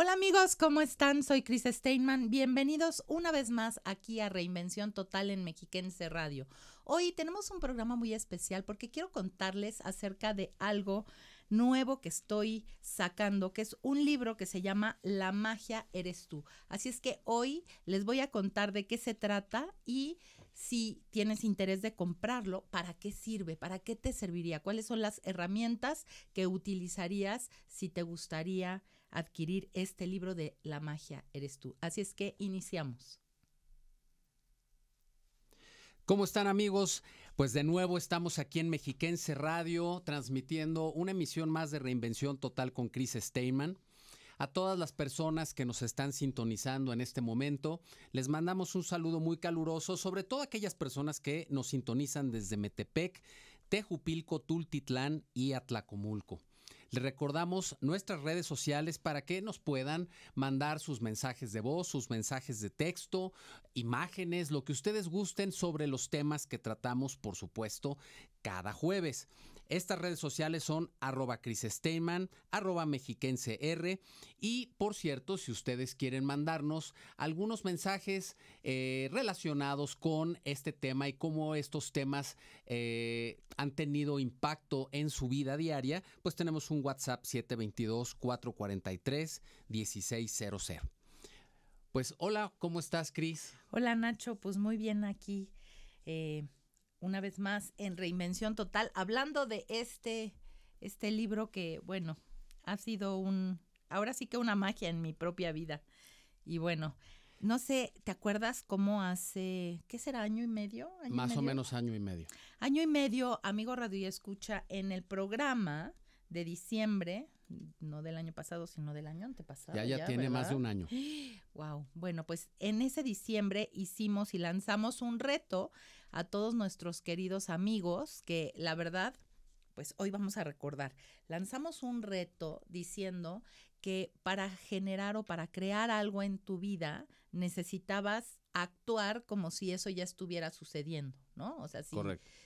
Hola amigos, ¿cómo están? Soy Cris Steinman. Bienvenidos una vez más aquí a Reinvención Total en Mexiquense Radio. Hoy tenemos un programa muy especial porque quiero contarles acerca de algo nuevo que estoy sacando, que es un libro que se llama La magia eres tú. Así es que hoy les voy a contar de qué se trata y si tienes interés de comprarlo, ¿para qué sirve? ¿Para qué te serviría? ¿Cuáles son las herramientas que utilizarías si te gustaría adquirir este libro de La magia eres tú? Así es que iniciamos. ¿Cómo están, amigos? Pues de nuevo estamos aquí en Mexiquense Radio transmitiendo una emisión más de Reinvención Total con Cris Steinman. A todas las personas que nos están sintonizando en este momento, les mandamos un saludo muy caluroso, sobre todo a aquellas personas que nos sintonizan desde Metepec, Tejupilco, Tultitlán y Atlacomulco. Les recordamos nuestras redes sociales para que nos puedan mandar sus mensajes de voz, sus mensajes de texto, imágenes, lo que ustedes gusten sobre los temas que tratamos, por supuesto, cada jueves. Estas redes sociales son @CrisSteinman, @MexiquenseR. Y, por cierto, si ustedes quieren mandarnos algunos mensajes relacionados con este tema y cómo estos temas han tenido impacto en su vida diaria, pues tenemos un WhatsApp 722-443-1600. Pues hola, ¿cómo estás, Cris? Hola Nacho, pues muy bien aquí, una vez más en Reinvención Total, hablando de este libro que, bueno, ha sido ahora sí que una magia en mi propia vida. Y bueno, no sé, ¿te acuerdas cómo hace, qué será, año y medio? Más o menos año y medio. Año y medio, amigo Radio Escucha, en el programa de diciembre, no del año pasado, sino del año antepasado. Ya tiene, ¿verdad?, más de un año. Wow. Bueno, pues en ese diciembre hicimos y lanzamos un reto a todos nuestros queridos amigos que la verdad, pues hoy vamos a recordar. Lanzamos un reto diciendo que para generar o para crear algo en tu vida necesitabas actuar como si eso ya estuviera sucediendo, ¿no? O sea,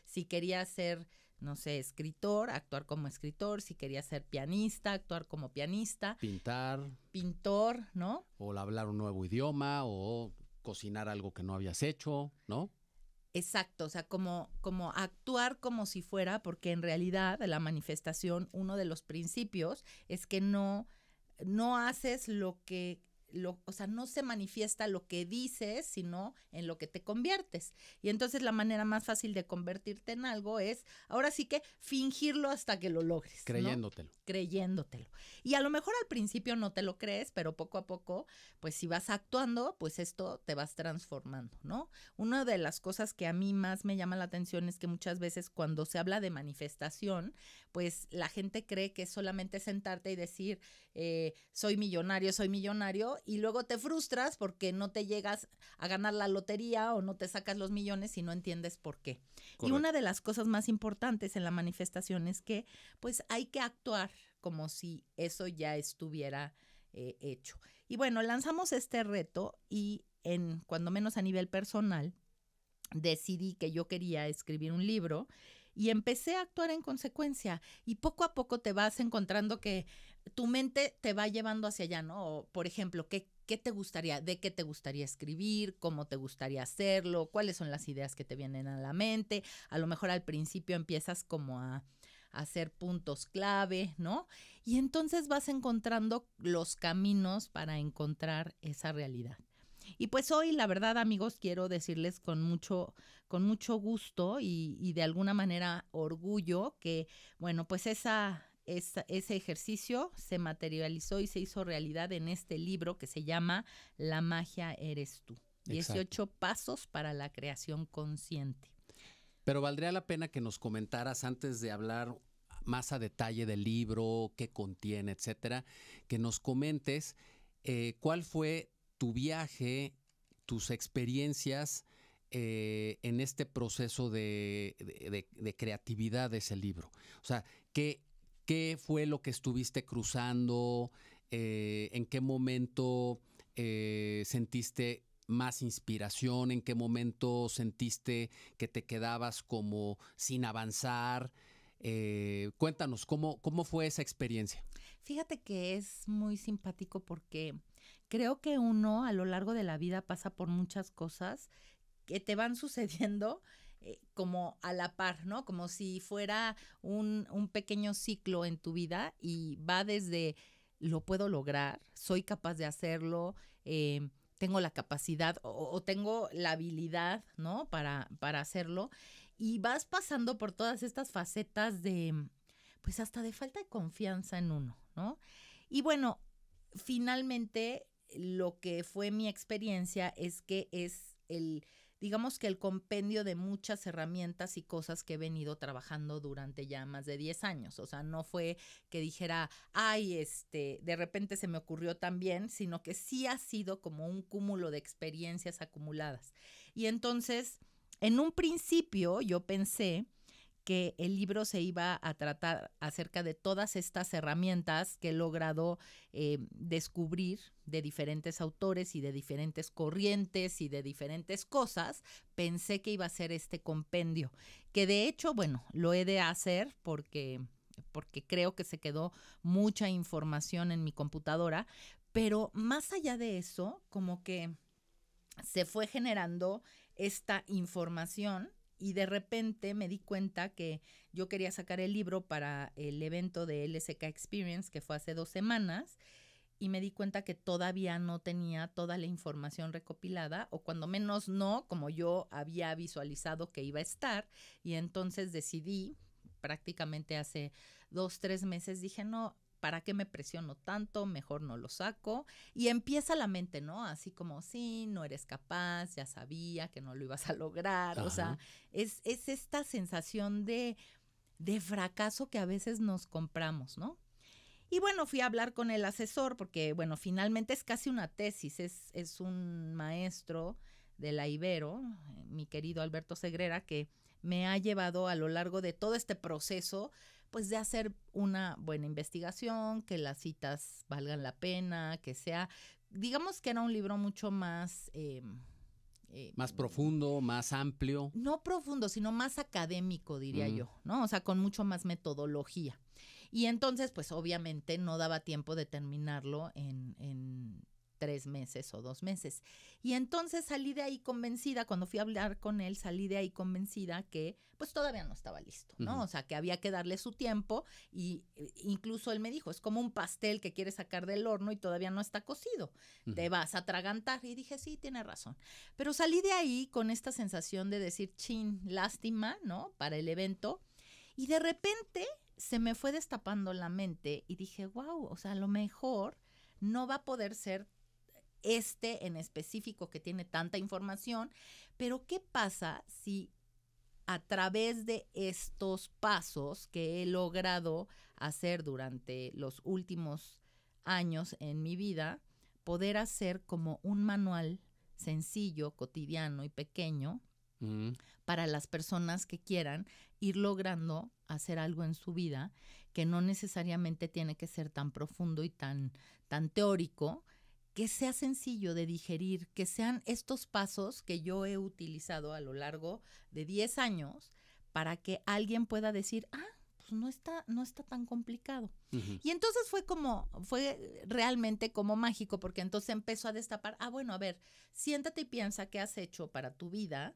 si querías ser, no sé, escritor, actuar como escritor; si querías ser pianista, actuar como pianista. Pintor, ¿no? O hablar un nuevo idioma, o cocinar algo que no habías hecho, ¿no? Exacto, o sea, como actuar como si fuera, porque en realidad la manifestación, uno de los principios es que no haces o sea, no se manifiesta lo que dices, sino en lo que te conviertes. Y entonces la manera más fácil de convertirte en algo es, ahora sí que fingirlo hasta que lo logres, ¿no? Creyéndotelo. Y a lo mejor al principio no te lo crees, pero poco a poco, pues si vas actuando, pues esto te vas transformando, ¿no? Una de las cosas que a mí más me llama la atención es que muchas veces cuando se habla de manifestación, pues la gente cree que es solamente sentarte y decir, soy millonario, y luego te frustras porque no te llegas a ganar la lotería o no te sacas los millones y no entiendes por qué. Correcto. Y una de las cosas más importantes en la manifestación es que pues hay que actuar como si eso ya estuviera hecho. Y bueno, lanzamos este reto y cuando menos a nivel personal, decidí que yo quería escribir un libro y empecé a actuar en consecuencia, y poco a poco te vas encontrando que tu mente te va llevando hacia allá, ¿no? O, por ejemplo, ¿qué te gustaría? ¿De qué te gustaría escribir? ¿Cómo te gustaría hacerlo? ¿Cuáles son las ideas que te vienen a la mente? A lo mejor al principio empiezas como a hacer puntos clave, ¿no? Y entonces vas encontrando los caminos para encontrar esa realidad. Y pues hoy, la verdad, amigos, quiero decirles con mucho gusto y de alguna manera orgullo que, bueno, pues ese ejercicio se materializó y se hizo realidad en este libro que se llama La magia eres tú. 18 pasos para la creación consciente. Pero valdría la pena que nos comentaras, antes de hablar más a detalle del libro, qué contiene, etcétera, que nos comentes cuál fue tu viaje, tus experiencias en este proceso de creatividad de ese libro. O sea, ¿qué fue lo que estuviste cruzando? ¿En qué momento sentiste más inspiración? ¿En qué momento sentiste que te quedabas como sin avanzar? Cuéntanos, ¿cómo fue esa experiencia? Fíjate que es muy simpático porque creo que uno a lo largo de la vida pasa por muchas cosas que te van sucediendo como a la par, ¿no? Como si fuera un pequeño ciclo en tu vida y va desde lo puedo lograr, soy capaz de hacerlo, tengo la capacidad o tengo la habilidad, ¿no? Para hacerlo. Y vas pasando por todas estas facetas de, pues hasta de falta de confianza en uno, ¿no? Y bueno, finalmente lo que fue mi experiencia es que es digamos que el compendio de muchas herramientas y cosas que he venido trabajando durante ya más de 10 años. O sea, no fue que dijera, ay, de repente se me ocurrió también, sino que sí ha sido como un cúmulo de experiencias acumuladas. Y entonces, en un principio yo pensé que el libro se iba a tratar acerca de todas estas herramientas que he logrado descubrir de diferentes autores y de diferentes corrientes y de diferentes cosas. Pensé que iba a ser este compendio, que de hecho, bueno, lo he de hacer porque creo que se quedó mucha información en mi computadora, pero más allá de eso, como que se fue generando esta información y de repente me di cuenta que yo quería sacar el libro para el evento de LSK Experience, que fue hace 2 semanas, y me di cuenta que todavía no tenía toda la información recopilada, o cuando menos no, como yo había visualizado que iba a estar, y entonces decidí, prácticamente hace 2, 3 meses, dije, no, ¿para qué me presiono tanto? Mejor no lo saco. Y empieza la mente, ¿no? Así como, sí, no eres capaz, ya sabía que no lo ibas a lograr. Ajá. O sea, es esta sensación de fracaso que a veces nos compramos, ¿no? Y bueno, fui a hablar con el asesor porque, bueno, finalmente es casi una tesis, es un maestro de la Ibero, mi querido Alberto Segrera, que me ha llevado a lo largo de todo este proceso, pues de hacer una buena investigación, que las citas valgan la pena, que sea, digamos que era un libro mucho más... Más profundo, más amplio. No profundo, sino más académico, diría yo, ¿no? O sea, con mucho más metodología. Y entonces, pues obviamente no daba tiempo de terminarlo en 3 meses o 2 meses. Y entonces salí de ahí convencida, cuando fui a hablar con él, salí de ahí convencida que pues todavía no estaba listo, ¿no? O sea, que había que darle su tiempo y incluso él me dijo, es como un pastel que quieres sacar del horno y todavía no está cocido, te vas a atragantar. Y dije, sí, tiene razón. Pero salí de ahí con esta sensación de decir, chin, lástima, ¿no? Para el evento. Y de repente se me fue destapando la mente y dije, wow, o sea, a lo mejor no va a poder ser en específico que tiene tanta información, pero ¿qué pasa si a través de estos pasos que he logrado hacer durante los últimos años en mi vida, poder hacer como un manual sencillo, cotidiano y pequeño para las personas que quieran ir logrando hacer algo en su vida que no necesariamente tiene que ser tan profundo y tan teórico, que sea sencillo de digerir, que sean estos pasos que yo he utilizado a lo largo de 10 años para que alguien pueda decir, pues no está tan complicado. Y entonces fue realmente como mágico, porque entonces empezó a destapar, bueno, a ver, siéntate y piensa qué has hecho para tu vida,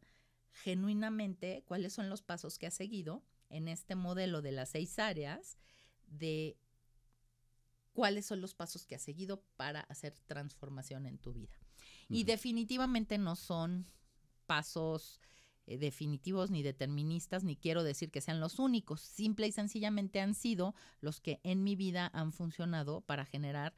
genuinamente, cuáles son los pasos que has seguido en este modelo de las 6 áreas, de cuáles son los pasos que has seguido para hacer transformación en tu vida. Y definitivamente no son pasos definitivos ni deterministas, ni quiero decir que sean los únicos, simple y sencillamente han sido los que en mi vida han funcionado para generar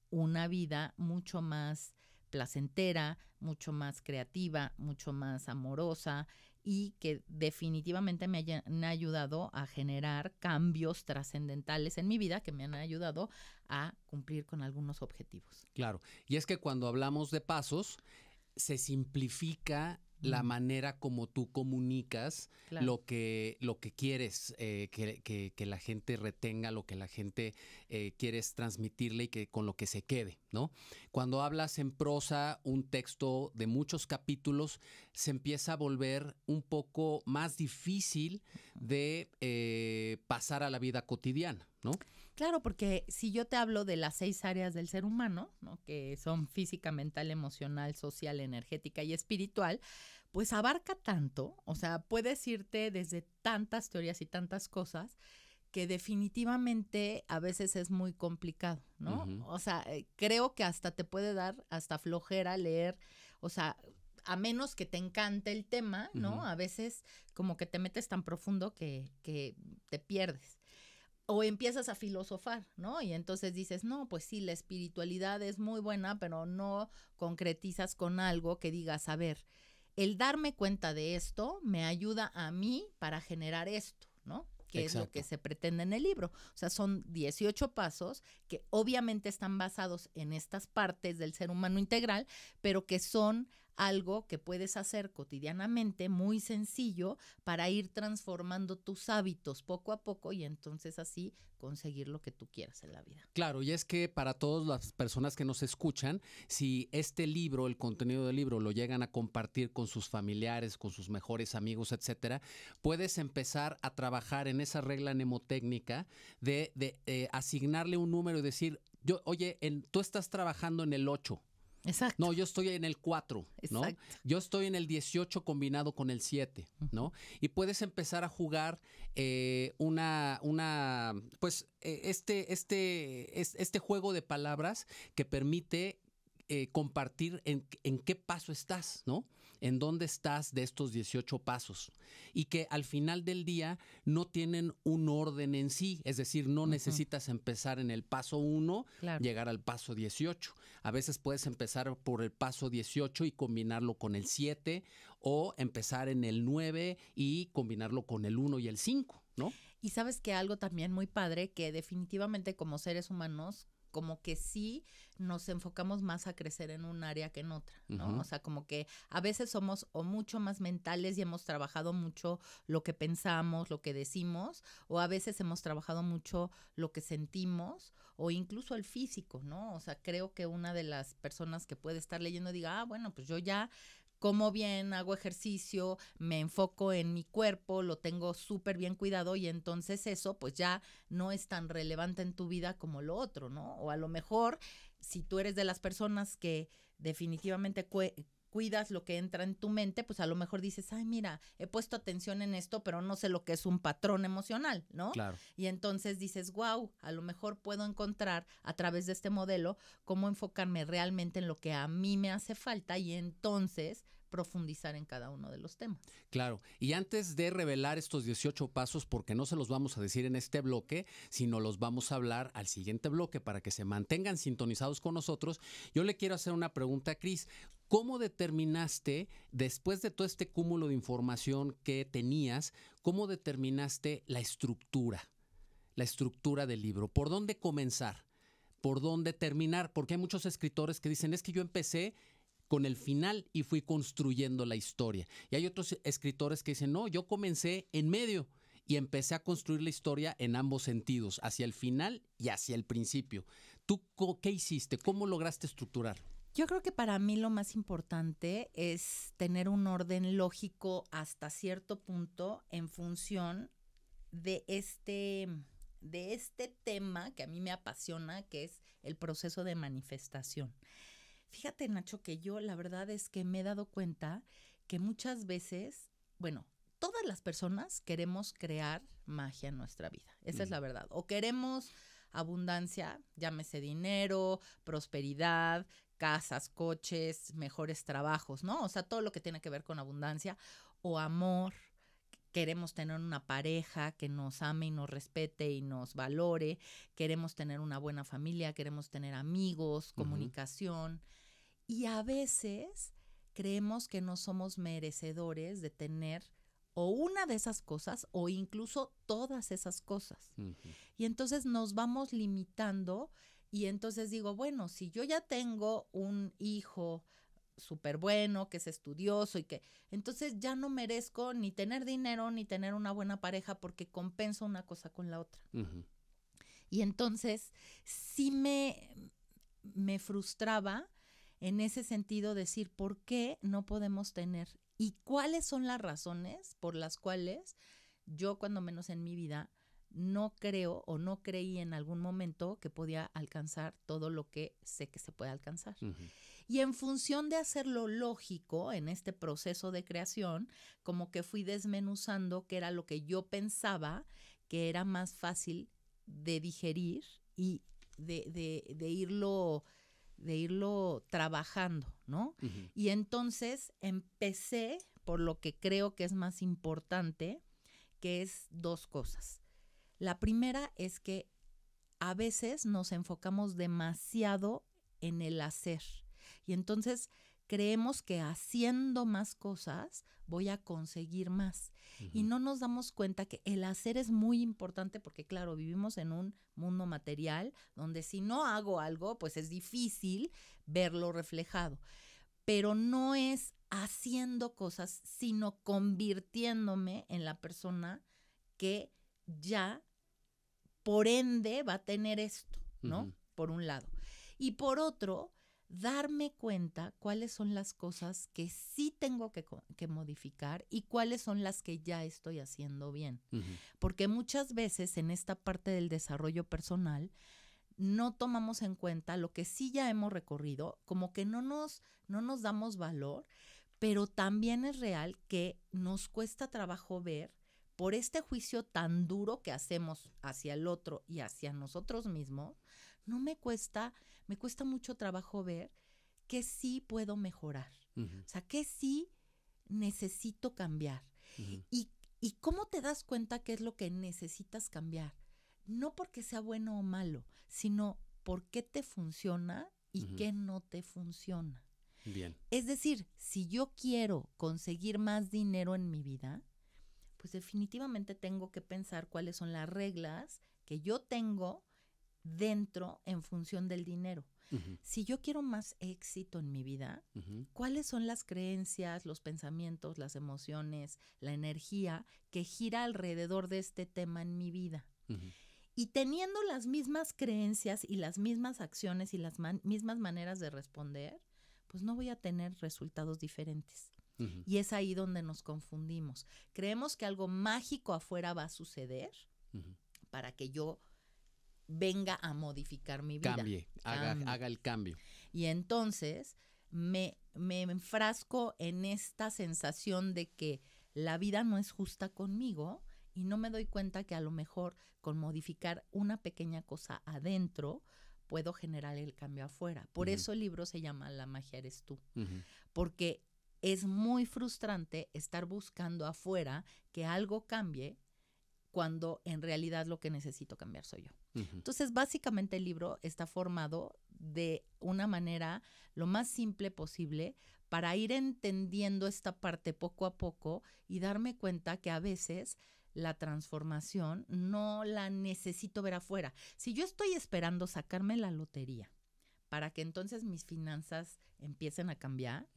una vida mucho más placentera, mucho más creativa, mucho más amorosa y que definitivamente me han ayudado a generar cambios trascendentales en mi vida que me han ayudado a cumplir con algunos objetivos. Claro, y es que cuando hablamos de pasos, se simplifica la manera como tú comunicas lo que quieres que la gente retenga, lo que la gente quieres transmitirle y que con lo que se quede, ¿no? Cuando hablas en prosa, un texto de muchos capítulos se empieza a volver un poco más difícil de pasar a la vida cotidiana, ¿no? Claro, porque si yo te hablo de las 6 áreas del ser humano, ¿no? Que son física, mental, emocional, social, energética y espiritual, pues abarca tanto, o sea, puedes irte desde tantas teorías y tantas cosas que definitivamente a veces es muy complicado, ¿no? Ujú. O sea, creo que hasta te puede dar hasta flojera leer, o sea, a menos que te encante el tema, ¿no? Ujú. A veces como que te metes tan profundo que te pierdes. O empiezas a filosofar, ¿no? Y entonces dices, no, pues sí, la espiritualidad es muy buena, pero no concretizas con algo que digas, a ver, el darme cuenta de esto me ayuda a mí para generar esto, ¿no? Que es lo que Exacto. se pretende en el libro. O sea, son 18 pasos que obviamente están basados en estas partes del ser humano integral, pero que son algo que puedes hacer cotidianamente, muy sencillo, para ir transformando tus hábitos poco a poco y entonces así conseguir lo que tú quieras en la vida. Claro, y es que para todas las personas que nos escuchan, si este libro, el contenido del libro, lo llegan a compartir con sus familiares, con sus mejores amigos, etcétera, puedes empezar a trabajar en esa regla mnemotécnica de asignarle un número y decir, oye, tú estás trabajando en el 8. Exacto. No, yo estoy en el 4, ¿no? Exacto. Yo estoy en el 18 combinado con el 7, ¿no? Y puedes empezar a jugar este juego de palabras que permite compartir en qué paso estás, ¿no? En dónde estás de estos 18 pasos. Y que al final del día no tienen un orden en sí. Es decir, no necesitas empezar en el paso 1, Claro. llegar al paso 18. A veces puedes empezar por el paso 18 y combinarlo con el 7, o empezar en el 9 y combinarlo con el 1 y el 5, ¿no? Y sabes que algo también muy padre, que definitivamente como seres humanos, como que sí nos enfocamos más a crecer en un área que en otra, ¿no? Ujú. O sea, como que a veces somos o mucho más mentales y hemos trabajado mucho lo que pensamos, lo que decimos, o a veces hemos trabajado mucho lo que sentimos, o incluso el físico, ¿no? O sea, creo que una de las personas que puede estar leyendo diga, bueno, pues yo ya como bien, hago ejercicio, me enfoco en mi cuerpo, lo tengo súper bien cuidado y entonces eso pues ya no es tan relevante en tu vida como lo otro, ¿no? O a lo mejor si tú eres de las personas que definitivamente cuidas lo que entra en tu mente, pues a lo mejor dices, ay, mira, he puesto atención en esto, pero no sé lo que es un patrón emocional, ¿no? Claro. Y entonces dices, wow, a lo mejor puedo encontrar a través de este modelo cómo enfocarme realmente en lo que a mí me hace falta y entonces profundizar en cada uno de los temas. Claro, y antes de revelar estos 18 pasos, porque no se los vamos a decir en este bloque, sino los vamos a hablar al siguiente bloque para que se mantengan sintonizados con nosotros, yo le quiero hacer una pregunta a Cris. ¿Cómo determinaste, después de todo este cúmulo de información que tenías, cómo determinaste la estructura del libro? ¿Por dónde comenzar? ¿Por dónde terminar? Porque hay muchos escritores que dicen, es que yo empecé con el final y fui construyendo la historia. Y hay otros escritores que dicen, no, yo comencé en medio y empecé a construir la historia en ambos sentidos, hacia el final y hacia el principio. ¿Tú qué hiciste? ¿Cómo lograste estructurar? Yo creo que para mí lo más importante es tener un orden lógico hasta cierto punto en función de este tema que a mí me apasiona, que es el proceso de manifestación. Fíjate, Nacho, que yo la verdad es que me he dado cuenta que muchas veces, bueno, todas las personas queremos crear magia en nuestra vida. Esa es la verdad. O queremos abundancia, llámese dinero, prosperidad, casas, coches, mejores trabajos, ¿no? O sea, todo lo que tiene que ver con abundancia o amor. Queremos tener una pareja que nos ame y nos respete y nos valore. Queremos tener una buena familia, queremos tener amigos, comunicación. Y a veces creemos que no somos merecedores de tener o una de esas cosas o incluso todas esas cosas. Y entonces nos vamos limitando y entonces digo, bueno, si yo ya tengo un hijo súper bueno, que es estudioso y que entonces ya no merezco ni tener dinero ni tener una buena pareja porque compenso una cosa con la otra. Y entonces sí me frustraba en ese sentido decir, ¿por qué no podemos tener? ¿Y cuáles son las razones por las cuales yo, cuando menos en mi vida, no creo o no creí en algún momento que podía alcanzar todo lo que sé que se puede alcanzar. Y en función de hacerlo lógico en este proceso de creación, como que fui desmenuzando qué era lo que yo pensaba que era más fácil de digerir y de irlo trabajando, ¿no? Y entonces empecé por lo que creo que es más importante, que es 2 cosas. La primera es que a veces nos enfocamos demasiado en el hacer y entonces creemos que haciendo más cosas voy a conseguir más. Y no nos damos cuenta que el hacer es muy importante porque, claro, vivimos en un mundo material donde si no hago algo, pues es difícil verlo reflejado. Pero no es haciendo cosas, sino convirtiéndome en la persona que ya, por ende, va a tener esto, ¿no? Por un lado. Y por otro, darme cuenta cuáles son las cosas que sí tengo que modificar y cuáles son las que ya estoy haciendo bien. Porque muchas veces en esta parte del desarrollo personal no tomamos en cuenta lo que sí ya hemos recorrido, como que no nos damos valor, pero también es real que nos cuesta trabajo ver por este juicio tan duro que hacemos hacia el otro y hacia nosotros mismos. Me cuesta mucho trabajo ver que sí puedo mejorar, o sea, que sí necesito cambiar. ¿Y cómo te das cuenta qué es lo que necesitas cambiar? No porque sea bueno o malo, sino por qué te funciona y qué no te funciona. Bien. Es decir, si yo quiero conseguir más dinero en mi vida, pues definitivamente tengo que pensar cuáles son las reglas que yo tengo dentro en función del dinero. Si yo quiero más éxito en mi vida, ¿cuáles son las creencias, los pensamientos, las emociones, la energía que gira alrededor de este tema en mi vida? Y teniendo las mismas creencias y las mismas acciones y las mismas maneras de responder, pues no voy a tener resultados diferentes. Y es ahí donde nos confundimos. Creemos que algo mágico afuera va a suceder para que yo venga a modificar mi vida. Cambie. Haga el cambio. Y entonces me enfrasco en esta sensación de que la vida no es justa conmigo y no me doy cuenta que a lo mejor con modificar una pequeña cosa adentro puedo generar el cambio afuera. Por eso el libro se llama La magia eres tú. Porque es muy frustrante estar buscando afuera que algo cambie cuando en realidad lo que necesito cambiar soy yo. Entonces, básicamente el libro está formado de una manera lo más simple posible para ir entendiendo esta parte poco a poco y darme cuenta que a veces la transformación no la necesito ver afuera. Si yo estoy esperando sacarme la lotería para que entonces mis finanzas empiecen a cambiar,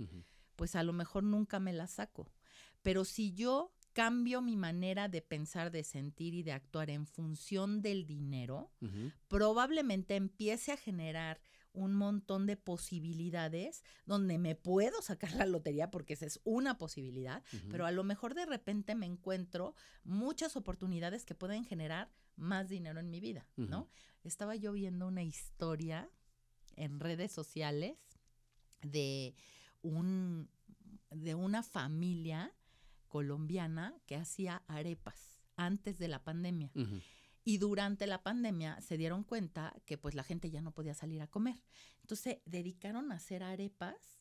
pues a lo mejor nunca me la saco. Pero si yo cambio mi manera de pensar, de sentir y de actuar en función del dinero, probablemente empiece a generar un montón de posibilidades donde me puedo sacar la lotería porque esa es una posibilidad, pero a lo mejor de repente me encuentro muchas oportunidades que pueden generar más dinero en mi vida, ¿no? Estaba yo viendo una historia en redes sociales de una familia colombiana que hacía arepas antes de la pandemia. Y durante la pandemia se dieron cuenta que pues la gente ya no podía salir a comer. Entonces se dedicaron a hacer arepas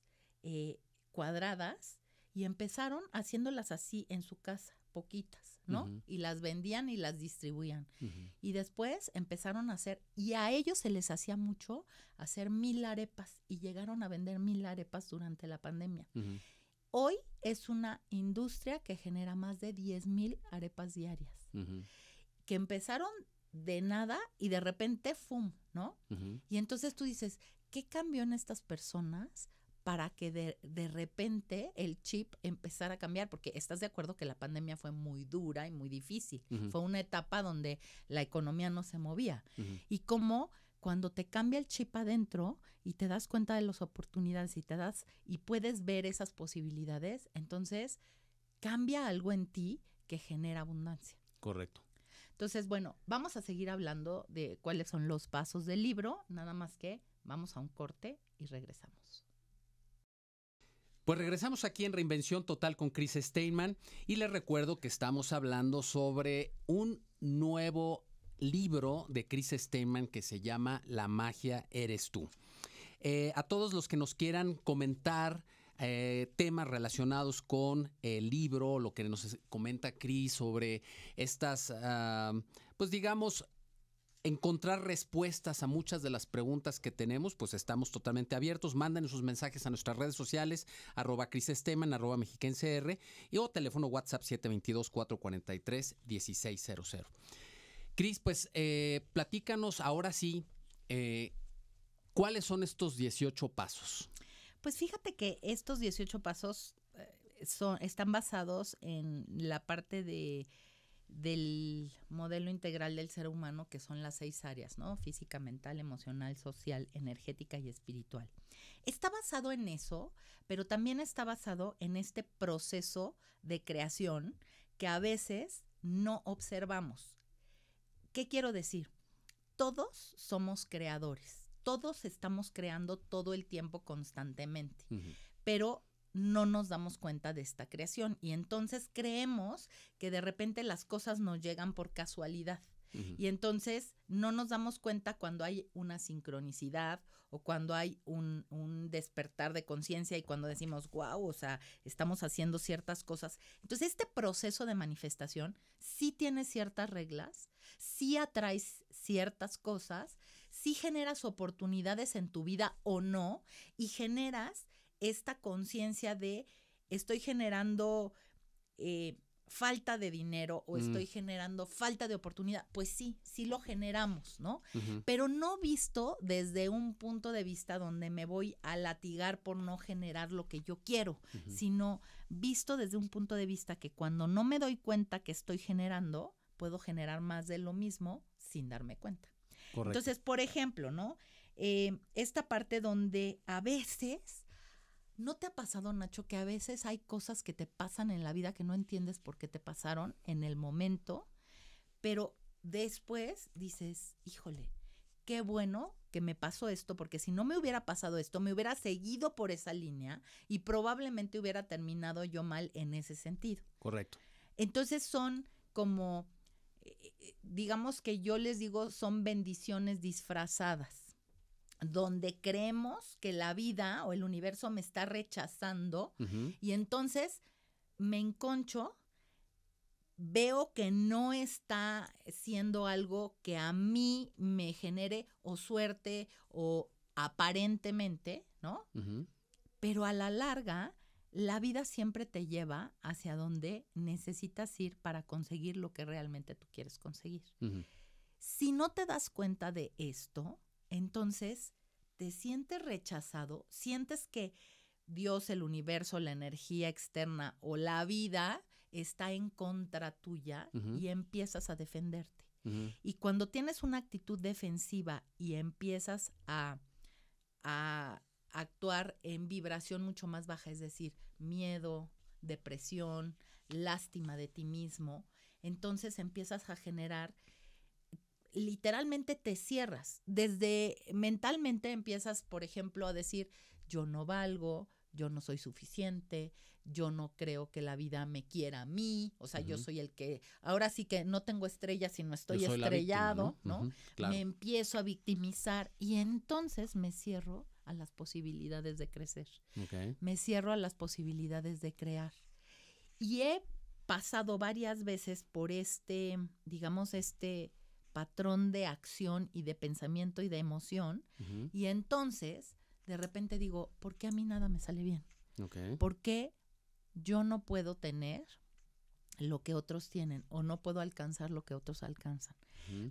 cuadradas y empezaron haciéndolas así en su casa, poquitas, ¿no? Y las vendían y las distribuían. Y después empezaron a hacer, y a ellos se les hacía mucho hacer 1000 arepas y llegaron a vender 1000 arepas durante la pandemia. Hoy es una industria que genera más de 10,000 arepas diarias, que empezaron de nada y de repente, ¡fum!, ¿no? Y entonces tú dices, ¿qué cambió en estas personas para que de repente el chip empezara a cambiar? Porque estás de acuerdo que la pandemia fue muy dura y muy difícil. Fue una etapa donde la economía no se movía. Y cómo cuando te cambia el chip adentro y te das cuenta de las oportunidades y puedes ver esas posibilidades, entonces cambia algo en ti que genera abundancia. Correcto. Entonces, bueno, vamos a seguir hablando de cuáles son los pasos del libro, nada más que vamos a un corte y regresamos. Pues regresamos aquí en Reinvención Total con Chris Steinman y les recuerdo que estamos hablando sobre un nuevo libro de Chris Steinman que se llama La magia eres tú. A todos los que nos quieran comentar temas relacionados con el libro, lo que nos comenta Chris sobre estas, pues digamos, encontrar respuestas a muchas de las preguntas que tenemos, pues estamos totalmente abiertos. Manden sus mensajes a nuestras redes sociales, @ChrisSteinman, @MexiquenseR y o teléfono WhatsApp 722-443-1600. Chris, pues platícanos ahora sí, ¿cuáles son estos 18 pasos? Pues fíjate que estos 18 pasos están basados en la parte del modelo integral del ser humano, que son las 6 áreas, ¿no? Física, mental, emocional, social, energética y espiritual. Está basado en eso, pero también está basado en este proceso de creación que a veces no observamos. ¿Qué quiero decir? Todos somos creadores, todos estamos creando todo el tiempo constantemente, pero no nos damos cuenta de esta creación y entonces creemos que de repente las cosas nos llegan por casualidad. Y entonces no nos damos cuenta cuando hay una sincronicidad o cuando hay un despertar de conciencia y cuando decimos, wow, o sea, estamos haciendo ciertas cosas. Entonces este proceso de manifestación sí tiene ciertas reglas, sí atraes ciertas cosas, sí generas oportunidades en tu vida o no, y generas esta conciencia de estoy generando falta de dinero o estoy generando falta de oportunidad. Pues sí lo generamos, ¿no? Pero no visto desde un punto de vista donde me voy a latigar por no generar lo que yo quiero, sino visto desde un punto de vista que cuando no me doy cuenta que estoy generando, puedo generar más de lo mismo sin darme cuenta. Correcto. Entonces, por ejemplo, ¿no? Esta parte donde a veces... ¿No te ha pasado, Nacho, que a veces hay cosas que te pasan en la vida que no entiendes por qué te pasaron en el momento, pero después dices, híjole, qué bueno que me pasó esto, porque si no me hubiera pasado esto, me hubiera seguido por esa línea y probablemente hubiera terminado yo mal en ese sentido? Correcto. Entonces son como, digamos que yo les digo, son bendiciones disfrazadas, donde creemos que la vida o el universo me está rechazando y entonces me enconcho, veo que no está siendo algo que a mí me genere o suerte o aparentemente, ¿no? Pero a la larga, la vida siempre te lleva hacia donde necesitas ir para conseguir lo que realmente tú quieres conseguir. Si no te das cuenta de esto, entonces te sientes rechazado, sientes que Dios, el universo, la energía externa o la vida está en contra tuya y empiezas a defenderte. Y cuando tienes una actitud defensiva y empiezas a actuar en vibración mucho más baja, es decir, miedo, depresión, lástima de ti mismo, entonces empiezas a generar, literalmente te cierras. Desde mentalmente empiezas, por ejemplo, a decir, yo no valgo, yo no soy suficiente, yo no creo que la vida me quiera a mí, o sea, yo soy el que, ahora sí que no tengo estrellas, sino estoy estrellado, víctima, ¿no? Claro. Me empiezo a victimizar y entonces me cierro a las posibilidades de crecer. Me cierro a las posibilidades de crear. Y he pasado varias veces por digamos, patrón de acción y de pensamiento y de emoción, y entonces de repente digo, ¿por qué a mí nada me sale bien? ¿Por qué yo no puedo tener lo que otros tienen o no puedo alcanzar lo que otros alcanzan?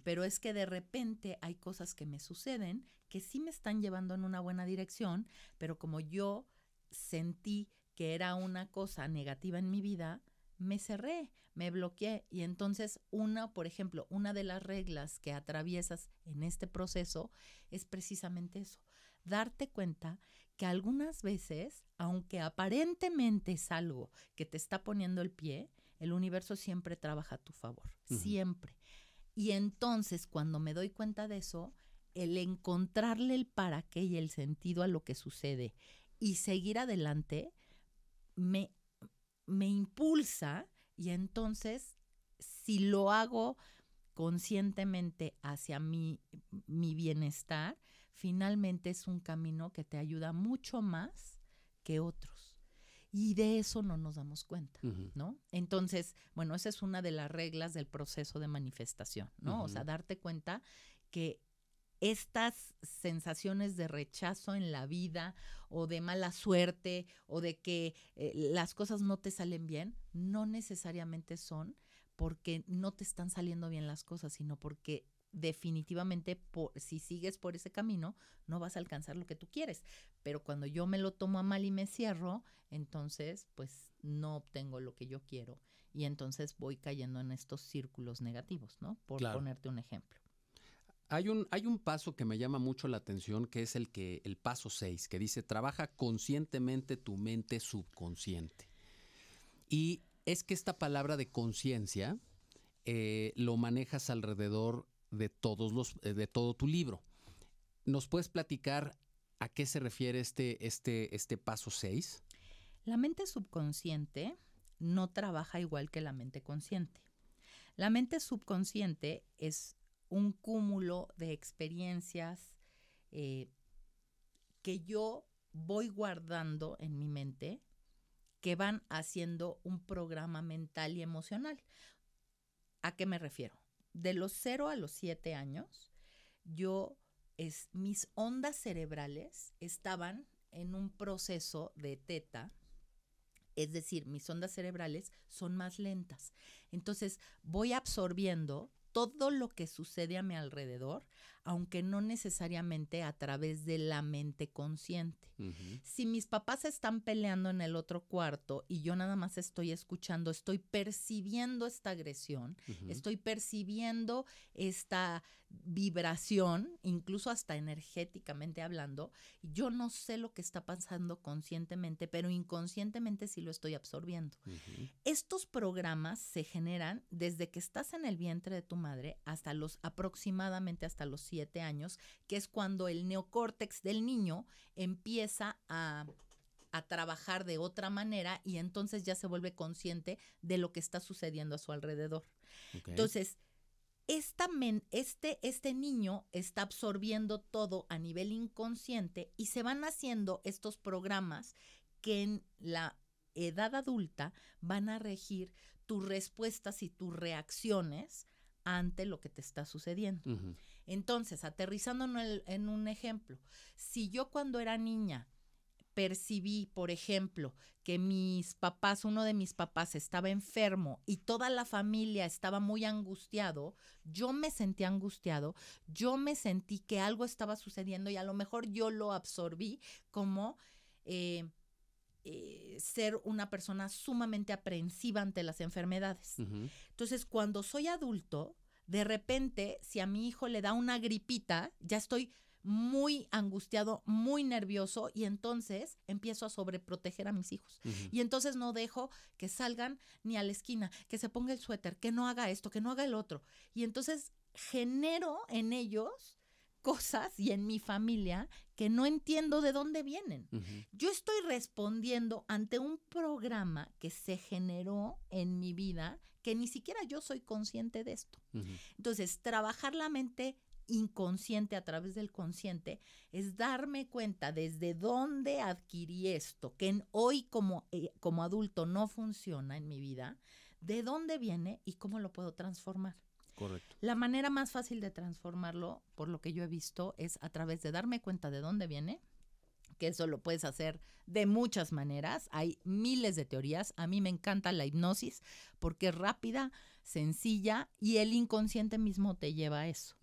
Pero es que de repente hay cosas que me suceden que sí me están llevando en una buena dirección, pero como yo sentí que era una cosa negativa en mi vida, me cerré, me bloqueé. Y entonces por ejemplo, una de las reglas que atraviesas en este proceso es precisamente eso, darte cuenta que algunas veces, aunque aparentemente es algo que te está poniendo el pie, el universo siempre trabaja a tu favor, siempre. Y entonces, cuando me doy cuenta de eso, el encontrarle el para qué y el sentido a lo que sucede y seguir adelante me impulsa, y entonces, si lo hago conscientemente hacia mi bienestar, finalmente es un camino que te ayuda mucho más que otros. Y de eso no nos damos cuenta, ¿no? Entonces, bueno, esa es una de las reglas del proceso de manifestación, ¿no? O sea, darte cuenta que estas sensaciones de rechazo en la vida o de mala suerte o de que las cosas no te salen bien, no necesariamente son porque no te están saliendo bien las cosas, sino porque definitivamente si sigues por ese camino no vas a alcanzar lo que tú quieres. Pero cuando yo me lo tomo a mal y me cierro, entonces pues no obtengo lo que yo quiero y entonces voy cayendo en estos círculos negativos, ¿no? Por ponerte un ejemplo. Hay un paso que me llama mucho la atención, que es el paso 6, que dice: trabaja conscientemente tu mente subconsciente. Y es que esta palabra de conciencia lo manejas alrededor de todo tu libro. ¿Nos puedes platicar a qué se refiere este paso 6? La mente subconsciente no trabaja igual que la mente consciente. La mente subconsciente es un cúmulo de experiencias que yo voy guardando en mi mente, que van haciendo un programa mental y emocional. ¿A qué me refiero? De los 0 a los 7 años, mis ondas cerebrales estaban en un proceso de teta, es decir, mis ondas cerebrales son más lentas. Entonces, voy absorbiendo todo lo que sucede a mi alrededor, aunque no necesariamente a través de la mente consciente. Si mis papás están peleando en el otro cuarto y yo nada más estoy escuchando, estoy percibiendo esta agresión, estoy percibiendo esta vibración, incluso hasta energéticamente hablando. Yo no sé lo que está pasando conscientemente, pero inconscientemente sí lo estoy absorbiendo. Estos programas se generan desde que estás en el vientre de tu madre aproximadamente hasta los 7 años, que es cuando el neocórtex del niño empieza a trabajar de otra manera y entonces ya se vuelve consciente de lo que está sucediendo a su alrededor. Entonces, este niño está absorbiendo todo a nivel inconsciente y se van haciendo estos programas que en la edad adulta van a regir tus respuestas y tus reacciones ante lo que te está sucediendo. Entonces, aterrizando en un ejemplo, si yo cuando era niña percibí, por ejemplo, que uno de mis papás estaba enfermo y toda la familia estaba muy angustiado, yo me sentí angustiado, yo me sentí que algo estaba sucediendo y a lo mejor yo lo absorbí como ser una persona sumamente aprensiva ante las enfermedades. Entonces, cuando soy adulto, de repente, si a mi hijo le da una gripita, ya estoy muy angustiado, muy nervioso y entonces empiezo a sobreproteger a mis hijos. Y entonces no dejo que salgan ni a la esquina, que se ponga el suéter, que no haga esto, que no haga el otro. Y entonces genero en ellos cosas y en mi familia que no entiendo de dónde vienen. Yo estoy respondiendo ante un programa que se generó en mi vida que ni siquiera yo soy consciente de esto. Entonces, trabajar la mente inconsciente a través del consciente es darme cuenta desde dónde adquirí esto, que hoy como adulto no funciona en mi vida, de dónde viene y cómo lo puedo transformar. Correcto. La manera más fácil de transformarlo, por lo que yo he visto, es a través de darme cuenta de dónde viene, que eso lo puedes hacer de muchas maneras. Hay miles de teorías. A mí me encanta la hipnosis porque es rápida, sencilla y el inconsciente mismo te lleva a eso.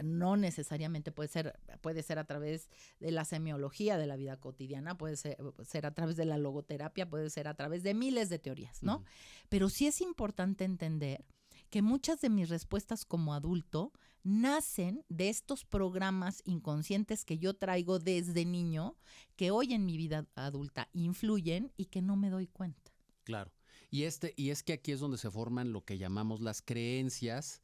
No necesariamente puede ser a través de la semiología de la vida cotidiana, puede ser a través de la logoterapia, puede ser a través de miles de teorías, ¿no? Pero sí es importante entender que muchas de mis respuestas como adulto nacen de estos programas inconscientes que yo traigo desde niño, que hoy en mi vida adulta influyen y que no me doy cuenta. Claro. Y es que aquí es donde se forman lo que llamamos las creencias,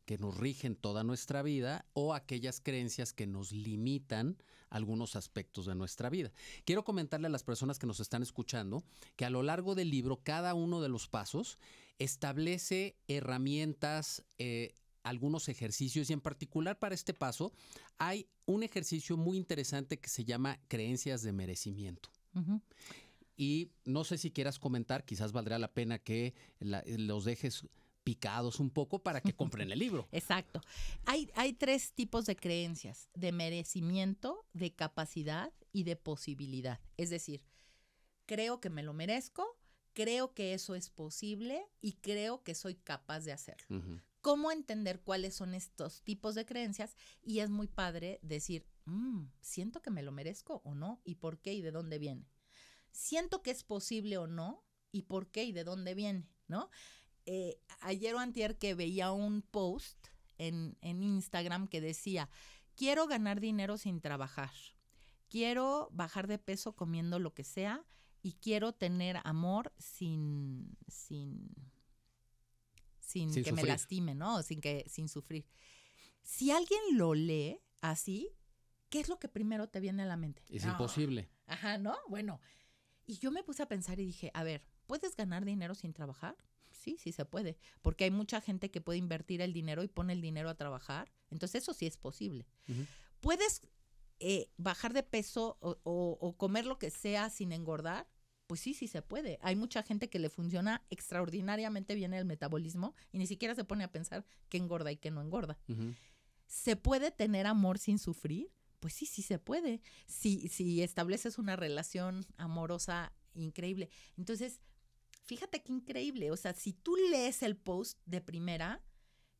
que nos rigen toda nuestra vida o aquellas creencias que nos limitan algunos aspectos de nuestra vida. Quiero comentarle a las personas que nos están escuchando que a lo largo del libro, cada uno de los pasos establece herramientas, algunos ejercicios, y en particular para este paso hay un ejercicio muy interesante que se llama creencias de merecimiento. Uh-huh. Y no sé si quieras comentar, quizás valdría la pena que los dejes picados un poco para que compren el libro. Exacto. Hay 3 tipos de creencias: de merecimiento, de capacidad y de posibilidad. Es decir, creo que me lo merezco, creo que eso es posible y creo que soy capaz de hacerlo. Uh-huh. ¿Cómo entender cuáles son estos tipos de creencias? Y es muy padre decir, ¿siento que me lo merezco o no? ¿Y por qué y de dónde viene? ¿Siento que es posible o no? ¿Y por qué y de dónde viene? ¿No? Ayer o antier que veía un post en Instagram que decía, quiero ganar dinero sin trabajar, quiero bajar de peso comiendo lo que sea y quiero tener amor sin que sufrir. me lastime, ¿no? Sin sufrir. Si alguien lo lee así, ¿qué es lo que primero te viene a la mente? Es imposible. Ajá, ¿no? Bueno, y yo me puse a pensar y dije, a ver, ¿puedes ganar dinero sin trabajar? Sí se puede, porque hay mucha gente que puede invertir el dinero y pone el dinero a trabajar, entonces eso sí es posible. Uh-huh. ¿Puedes bajar de peso o comer lo que sea sin engordar? Pues sí se puede. Hay mucha gente que le funciona extraordinariamente bien el metabolismo y ni siquiera se pone a pensar qué engorda y qué no engorda. Uh-huh. ¿Se puede tener amor sin sufrir? Pues sí se puede. Si estableces una relación amorosa increíble. Entonces, fíjate qué increíble. O sea, si tú lees el post de primera,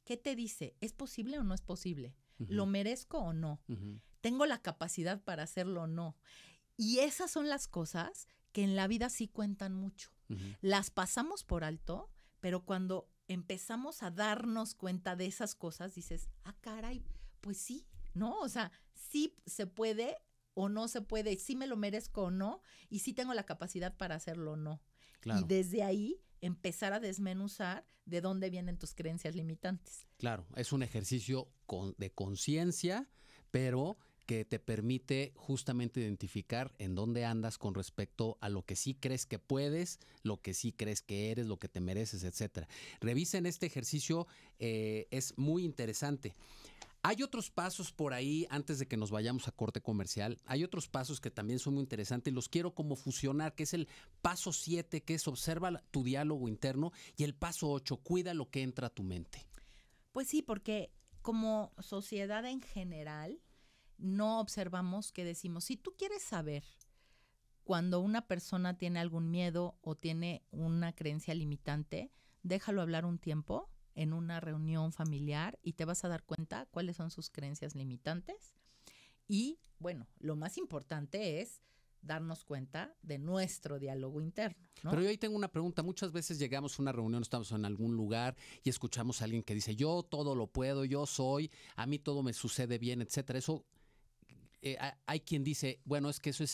¿qué te dice? ¿Es posible o no es posible? Uh-huh. ¿Lo merezco o no? Uh-huh. ¿Tengo la capacidad para hacerlo o no? Y esas son las cosas que en la vida sí cuentan mucho. Uh-huh. Las pasamos por alto, pero cuando empezamos a darnos cuenta de esas cosas, dices, caray, pues sí, ¿no? O sea, sí se puede o no se puede, sí me lo merezco o no, y sí tengo la capacidad para hacerlo o no. Claro. Y desde ahí empezar a desmenuzar de dónde vienen tus creencias limitantes. Claro, es un ejercicio de conciencia, pero que te permite justamente identificar en dónde andas con respecto a lo que sí crees que puedes, lo que sí crees que eres, lo que te mereces, etcétera. Revisen este ejercicio, es muy interesante. Hay otros pasos por ahí, antes de que nos vayamos a corte comercial, hay otros pasos que también son muy interesantes y los quiero como fusionar, que es el paso 7, que es observa tu diálogo interno, y el paso 8, cuida lo que entra a tu mente. Pues sí, porque como sociedad en general, no observamos que decimos, si tú quieres saber cuando una persona tiene algún miedo o tiene una creencia limitante, déjalo hablar un tiempo en una reunión familiar y te vas a dar cuenta cuáles son sus creencias limitantes. Y bueno, lo más importante es darnos cuenta de nuestro diálogo interno, ¿no? Pero yo ahí tengo una pregunta. Muchas veces llegamos a una reunión, estamos en algún lugar y escuchamos a alguien que dice, yo todo lo puedo, yo soy, a mí todo me sucede bien, etcétera. Eso, hay quien dice, bueno, es que eso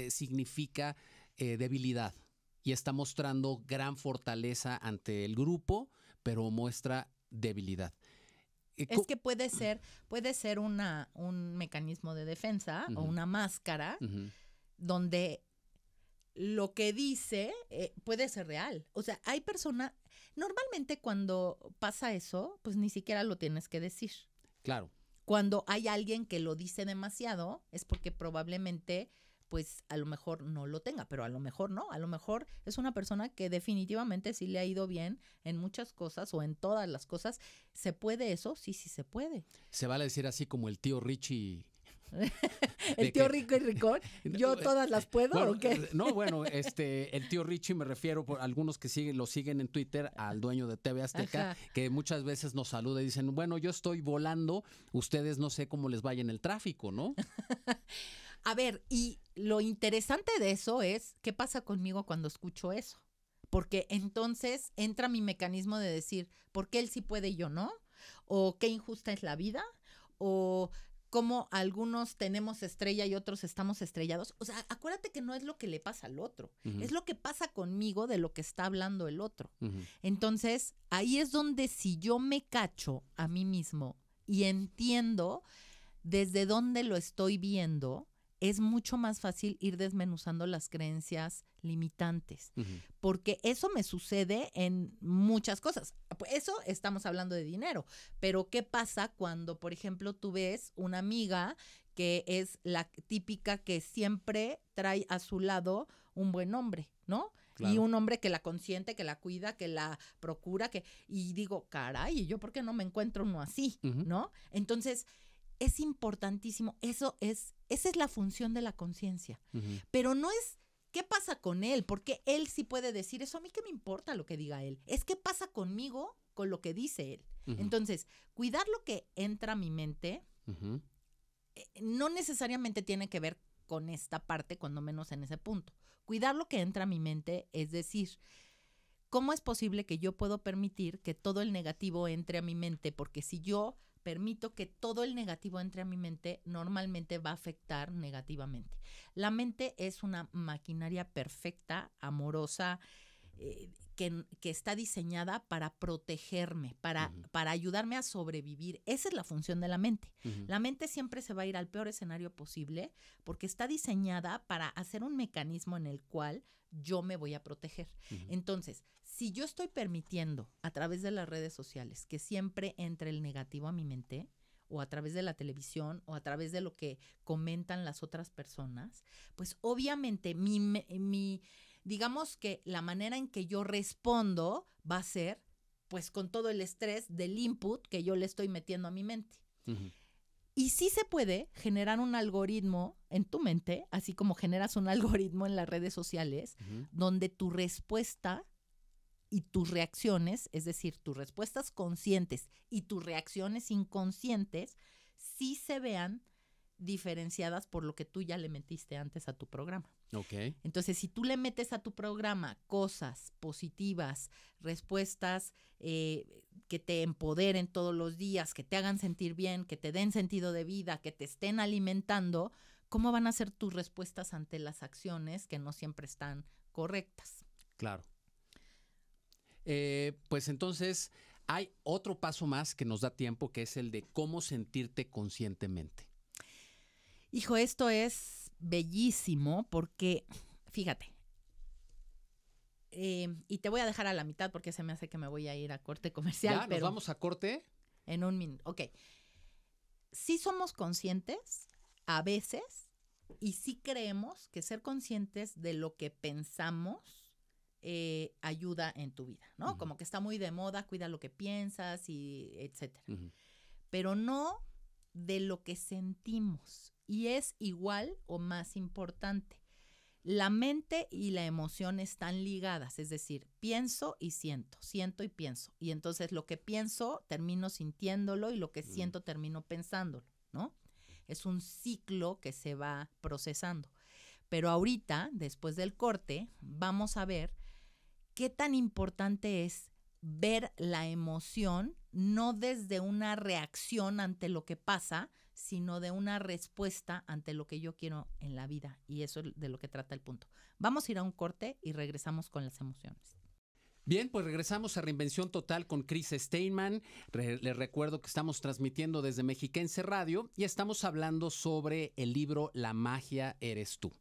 significa debilidad y está mostrando gran fortaleza ante el grupo, pero muestra debilidad. Es que puede ser un mecanismo de defensa, uh-huh, o una máscara, uh-huh, donde lo que dice puede ser real. O sea, hay personas, normalmente cuando pasa eso, pues ni siquiera lo tienes que decir. Claro. Cuando hay alguien que lo dice demasiado, es porque probablemente, pues a lo mejor no lo tenga, pero a lo mejor no. A lo mejor es una persona que definitivamente sí le ha ido bien en muchas cosas o en todas las cosas. ¿Se puede eso? Sí se puede. Se vale decir así como el tío Richie. El tío Rico y Ricón, ¿yo todas las puedo, bueno, o qué? No, bueno, el tío Richie, me refiero por algunos que lo siguen en Twitter, al dueño de TV Azteca, ajá, que muchas veces nos saluda y dicen, bueno, yo estoy volando, ustedes no sé cómo les vaya en el tráfico, ¿no? A ver, y lo interesante de eso es, ¿qué pasa conmigo cuando escucho eso? Porque entonces entra mi mecanismo de decir, ¿por qué él sí puede y yo no? ¿O qué injusta es la vida? ¿O cómo algunos tenemos estrella y otros estamos estrellados. O sea, acuérdate que no es lo que le pasa al otro, es lo que pasa conmigo de lo que está hablando el otro. Entonces, ahí es donde si yo me cacho a mí mismo y entiendo desde dónde lo estoy viendo, es mucho más fácil ir desmenuzando las creencias limitantes, porque eso me sucede en muchas cosas. Eso estamos hablando de dinero, pero ¿qué pasa cuando, por ejemplo, tú ves una amiga que es la típica que siempre trae a su lado un buen hombre, ¿no? Claro. Y un hombre que la consiente, que la cuida, que la procura, y digo, caray, ¿yo por qué no me encuentro uno así, no? Entonces, es importantísimo, esa es la función de la conciencia, pero no es qué pasa con él, porque él sí puede decir eso, a mí qué me importa lo que diga él, es qué pasa conmigo con lo que dice él. Entonces, cuidar lo que entra a mi mente no necesariamente tiene que ver con esta parte, cuando menos en ese punto. Cuidar lo que entra a mi mente, es decir, ¿cómo es posible que yo puedo permitir que todo el negativo entre a mi mente? Porque si yo permito que todo el negativo entre a mi mente, normalmente va a afectar negativamente. La mente es una maquinaria perfecta, amorosa, que está diseñada para protegerme, para ayudarme a sobrevivir. Esa es la función de la mente. La mente siempre se va a ir al peor escenario posible porque está diseñada para hacer un mecanismo en el cual yo me voy a proteger. Entonces, si yo estoy permitiendo a través de las redes sociales que siempre entre el negativo a mi mente, o a través de la televisión, o a través de lo que comentan las otras personas, pues obviamente digamos que la manera en que yo respondo va a ser pues con todo el estrés del input que yo le estoy metiendo a mi mente. Y sí se puede generar un algoritmo en tu mente, así como generas un algoritmo en las redes sociales, donde tu respuesta y tus reacciones, es decir, tus respuestas conscientes y tus reacciones inconscientes, sí se vean diferenciadas por lo que tú ya le metiste antes a tu programa. Okay. Entonces, si tú le metes a tu programa cosas positivas, respuestas que te empoderen todos los días, que te hagan sentir bien, que te den sentido de vida, que te estén alimentando, ¿cómo van a ser tus respuestas ante las acciones que no siempre están correctas? Claro. Pues entonces, hay otro paso más que nos da tiempo, que es el de cómo sentirte conscientemente. Hijo, esto es bellísimo porque, fíjate, y te voy a dejar a la mitad porque se me hace que me voy a ir a corte comercial. ¿Ya? ¿Nos vamos a corte? En un minuto. Ok. Sí somos conscientes a veces y sí creemos que ser conscientes de lo que pensamos ayuda en tu vida, ¿no? Como que está muy de moda, cuida lo que piensas y etcétera. Pero no de lo que sentimos. Y es igual o más importante. La mente y la emoción están ligadas, es decir, pienso y siento y pienso. Y entonces lo que pienso termino sintiéndolo y lo que siento termino pensándolo, ¿no? Es un ciclo que se va procesando. Pero ahorita, después del corte, vamos a ver qué tan importante es ver la emoción no desde una reacción ante lo que pasa, sino de una respuesta ante lo que yo quiero en la vida. Y eso es de lo que trata el punto. Vamos a ir a un corte y regresamos con las emociones. Bien, pues regresamos a Reinvención Total con Chris Steinman. Les recuerdo que estamos transmitiendo desde Mexiquense Radio y estamos hablando sobre el libro La magia eres tú.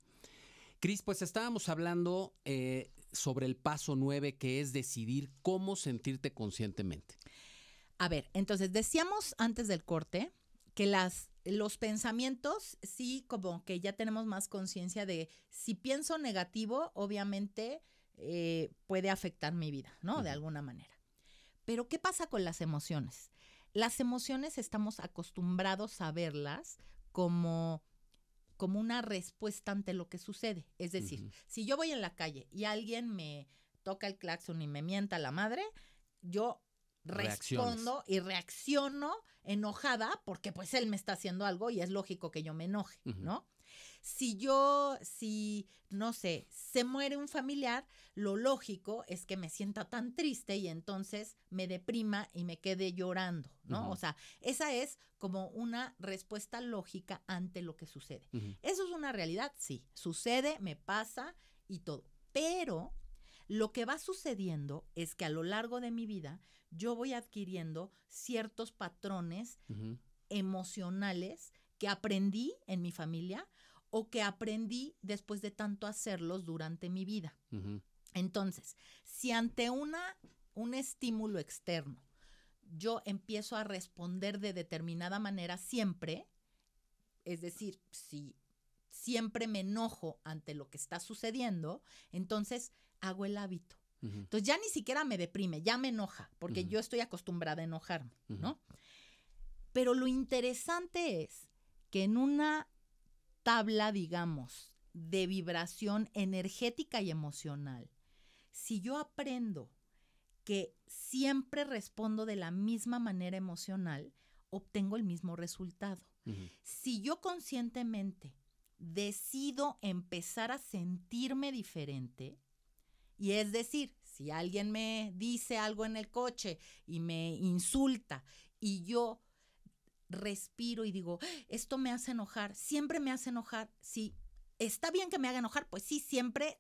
Chris, pues estábamos hablando sobre el paso 9, que es decidir cómo sentirte conscientemente. A ver, entonces decíamos antes del corte que los pensamientos, sí, como que ya tenemos más conciencia de si pienso negativo, obviamente puede afectar mi vida, ¿no? De alguna manera. Pero ¿qué pasa con las emociones? Las emociones estamos acostumbrados a verlas como una respuesta ante lo que sucede. Es decir, si yo voy en la calle y alguien me toca el claxon y me mienta la madre, yo respondo y reacciono enojada porque pues él me está haciendo algo y es lógico que yo me enoje, ¿no? Si, no sé, se muere un familiar, lo lógico es que me sienta tan triste y entonces me deprima y me quede llorando, ¿no? Ujú. O sea, esa es como una respuesta lógica ante lo que sucede. Ujú. ¿Eso es una realidad? Sí, sucede, me pasa y todo. Pero lo que va sucediendo es que a lo largo de mi vida yo voy adquiriendo ciertos patrones Ujú. emocionales que aprendí en mi familia o que aprendí después de tanto hacerlos durante mi vida. Ujú. Entonces, si ante un estímulo externo yo empiezo a responder de determinada manera siempre, es decir, si siempre me enojo ante lo que está sucediendo, entonces hago el hábito. Ujú. Entonces ya ni siquiera me deprime, ya me enoja, porque Ujú. yo estoy acostumbrada a enojarme, Ujú. ¿no? Pero lo interesante es que en una tabla, digamos, de vibración energética y emocional, si yo aprendo que siempre respondo de la misma manera emocional, obtengo el mismo resultado. Ujú. Si yo conscientemente decido empezar a sentirme diferente, y es decir, si alguien me dice algo en el coche y me insulta y yo respiro y digo, esto me hace enojar, siempre me hace enojar, sí, está bien que me haga enojar, pues sí, siempre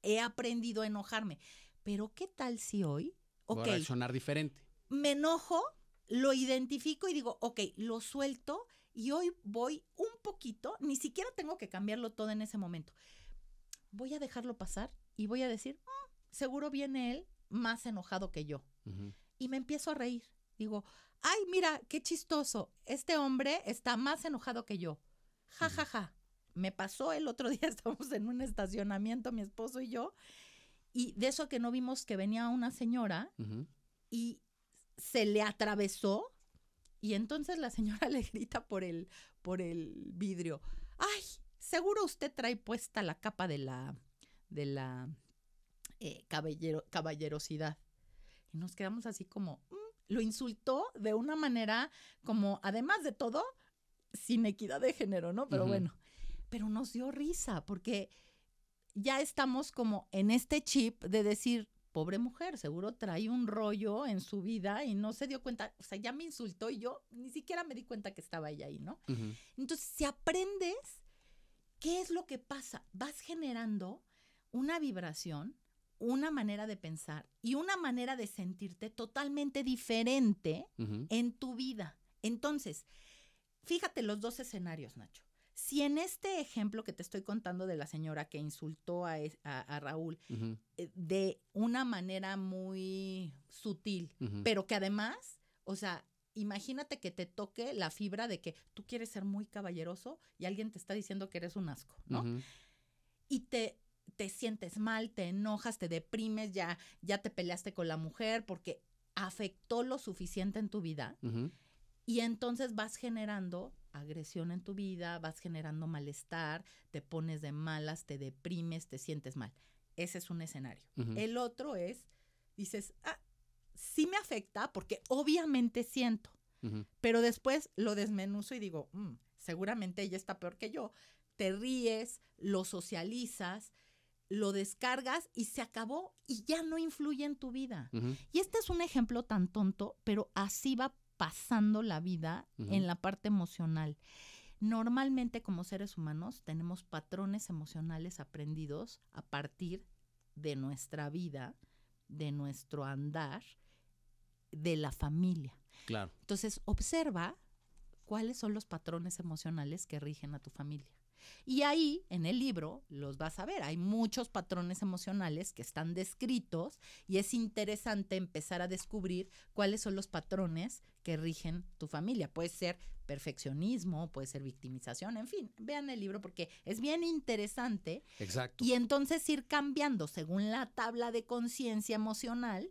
he aprendido a enojarme, pero ¿qué tal si hoy, Voy a reaccionar diferente. me enojo, lo identifico y digo, ok, lo suelto y hoy voy un poquito, ni siquiera tengo que cambiarlo todo en ese momento. Voy a dejarlo pasar y voy a decir, seguro viene él más enojado que yo. Ujú. Y me empiezo a reír. Digo, ay, mira, qué chistoso. Este hombre está más enojado que yo. Ja, ja, ja. Me pasó el otro día, estábamos en un estacionamiento, mi esposo y yo, y de eso que no vimos que venía una señora Ujú. y se le atravesó y entonces la señora le grita por el vidrio, ay, seguro usted trae puesta la capa de la caballerosidad. Y nos quedamos así como, lo insultó de una manera como, además de todo, sin equidad de género, ¿no? Pero Ujú. bueno, pero nos dio risa porque ya estamos como en este chip de decir, pobre mujer, seguro trae un rollo en su vida y no se dio cuenta, o sea, ya me insultó y yo ni siquiera me di cuenta que estaba ella ahí, ¿no? Ujú. Entonces, si aprendes, ¿qué es lo que pasa? Vas generando una vibración, una manera de pensar y una manera de sentirte totalmente diferente Ujú. en tu vida. Entonces, fíjate los dos escenarios, Nacho. Si en este ejemplo que te estoy contando de la señora que insultó a Raúl Ujú. de una manera muy sutil, Ujú. pero que además, o sea, imagínate que te toque la fibra de que tú quieres ser muy caballeroso y alguien te está diciendo que eres un asco, ¿no? Ujú. Y te sientes mal, te enojas, te deprimes, ya te peleaste con la mujer porque afectó lo suficiente en tu vida. Ujú. Y entonces vas generando agresión en tu vida, vas generando malestar, te pones de malas, te deprimes, te sientes mal. Ese es un escenario. Ujú. El otro es, dices, sí me afecta porque obviamente siento, Ujú. pero después lo desmenuzo y digo, seguramente ella está peor que yo. Te ríes, lo socializas, lo descargas y se acabó y ya no influye en tu vida. Ujú. Y este es un ejemplo tan tonto, pero así va pasando la vida Ujú. en la parte emocional. Normalmente como seres humanos tenemos patrones emocionales aprendidos a partir de nuestra vida, de nuestro andar, de la familia. Claro. Entonces observa cuáles son los patrones emocionales que rigen a tu familia. Y ahí, en el libro, los vas a ver. Hay muchos patrones emocionales que están descritos y es interesante empezar a descubrir cuáles son los patrones que rigen tu familia. Puede ser perfeccionismo, puede ser victimización, en fin, vean el libro porque es bien interesante. Exacto. Y entonces ir cambiando según la tabla de conciencia emocional,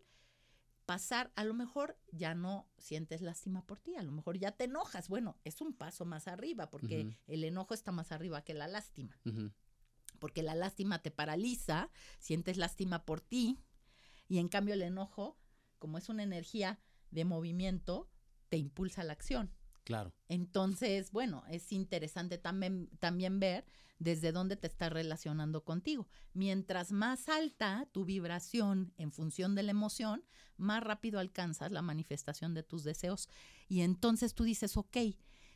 pasar, a lo mejor ya no sientes lástima por ti, a lo mejor ya te enojas. Bueno, es un paso más arriba porque Ujú. el enojo está más arriba que la lástima. Ujú. Porque la lástima te paraliza, sientes lástima por ti y en cambio el enojo, como es una energía de movimiento, te impulsa a la acción. Claro. Entonces, bueno, es interesante también ver desde dónde te estás relacionando contigo. Mientras más alta tu vibración en función de la emoción, más rápido alcanzas la manifestación de tus deseos. Y entonces tú dices, ok,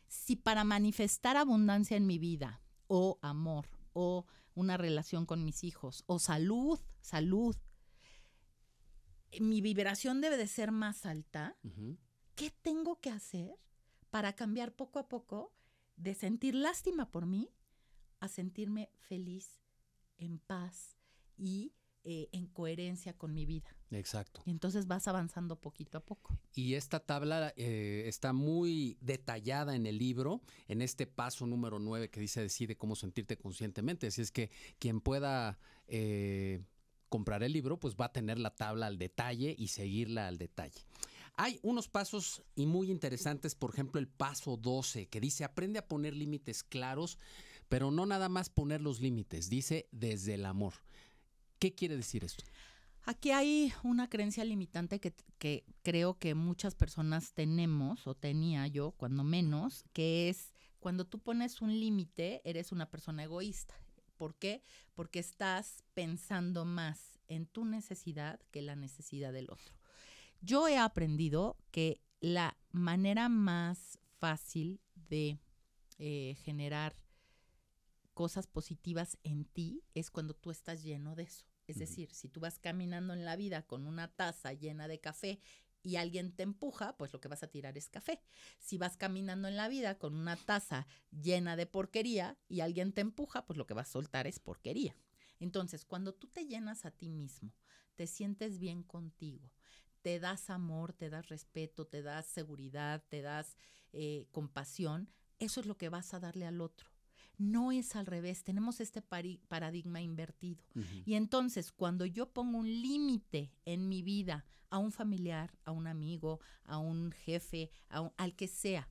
si para manifestar abundancia en mi vida, o amor, o una relación con mis hijos, o salud, mi vibración debe de ser más alta, ¿qué tengo que hacer para cambiar poco a poco de sentir lástima por mí a sentirme feliz, en paz y en coherencia con mi vida? Exacto. Y entonces vas avanzando poquito a poco. Y esta tabla está muy detallada en el libro, en este paso número 9 que dice decide cómo sentirte conscientemente. Así es que quien pueda comprar el libro, pues va a tener la tabla al detalle y seguirla al detalle. Hay unos pasos y muy interesantes, por ejemplo, el paso 12, que dice aprende a poner límites claros, pero no nada más poner los límites, dice desde el amor. ¿Qué quiere decir esto? Aquí hay una creencia limitante que creo que muchas personas tenemos, o tenía yo, cuando menos, que es cuando tú pones un límite, eres una persona egoísta. ¿Por qué? Porque estás pensando más en tu necesidad que la necesidad del otro. Yo he aprendido que la manera más fácil de generar cosas positivas en ti es cuando tú estás lleno de eso. Es decir, si tú vas caminando en la vida con una taza llena de café y alguien te empuja, pues lo que vas a tirar es café. Si vas caminando en la vida con una taza llena de porquería y alguien te empuja, pues lo que vas a soltar es porquería. Entonces, cuando tú te llenas a ti mismo, te sientes bien contigo, te das amor, te das respeto, te das seguridad, te das compasión, eso es lo que vas a darle al otro. No es al revés, tenemos este paradigma invertido. Y entonces, cuando yo pongo un límite en mi vida a un familiar, a un amigo, a un jefe, al que sea,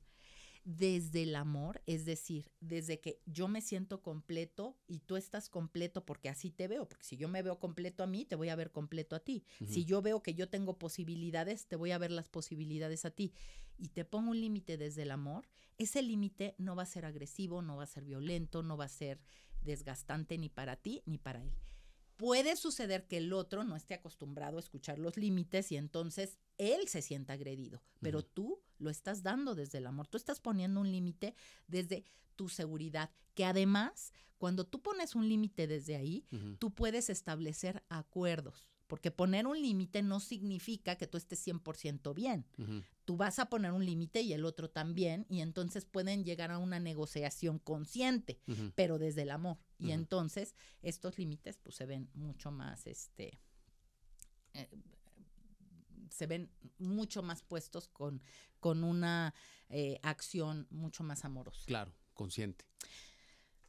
desde el amor, es decir, desde que yo me siento completo y tú estás completo porque así te veo, porque si yo me veo completo a mí, te voy a ver completo a ti. Si yo veo que yo tengo posibilidades, te voy a ver las posibilidades a ti. Y te pongo un límite desde el amor, ese límite no va a ser agresivo, no va a ser violento, no va a ser desgastante ni para ti ni para él. Puede suceder que el otro no esté acostumbrado a escuchar los límites y entonces él se sienta agredido, pero tú lo estás dando desde el amor, tú estás poniendo un límite desde tu seguridad, que además, cuando tú pones un límite desde ahí, tú puedes establecer acuerdos, porque poner un límite no significa que tú estés 100% bien. Tú vas a poner un límite y el otro también, y entonces pueden llegar a una negociación consciente, pero desde el amor. Y entonces estos límites pues se ven mucho más, se ven mucho más puestos con una acción mucho más amorosa. Claro, consciente.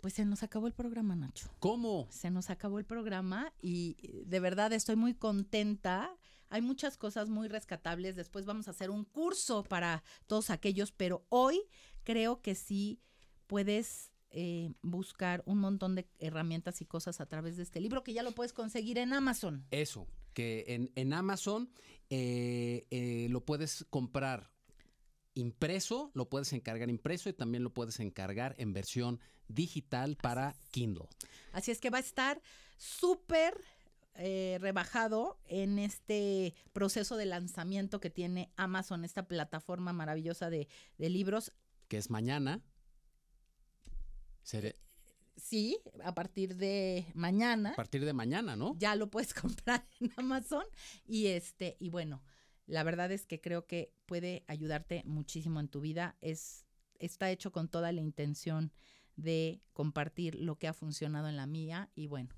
Pues se nos acabó el programa, Nacho. ¿Cómo? Se nos acabó el programa y de verdad estoy muy contenta. Hay muchas cosas muy rescatables. Después vamos a hacer un curso para todos aquellos, pero hoy creo que sí puedes buscar un montón de herramientas y cosas a través de este libro que ya lo puedes conseguir en Amazon. Eso, que en Amazon lo puedes comprar impreso, lo puedes encargar impreso y también lo puedes encargar en versión digital para Kindle. Así es que va a estar súper rebajado en este proceso de lanzamiento que tiene Amazon, esta plataforma maravillosa de libros. Que es mañana. Sí, a partir de mañana. A partir de mañana, ¿no? Ya lo puedes comprar en Amazon y bueno, la verdad es que creo que puede ayudarte muchísimo en tu vida. Está hecho con toda la intención de compartir lo que ha funcionado en la mía y bueno,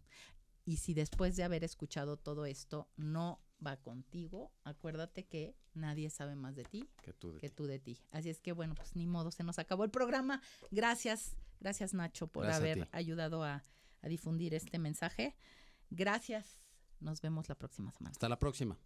y si después de haber escuchado todo esto no va contigo, acuérdate que nadie sabe más de ti que tú de ti. Así es que bueno, pues ni modo, se nos acabó el programa. Gracias Nacho por haber ayudado a difundir este mensaje. Gracias, nos vemos la próxima semana. Hasta la próxima.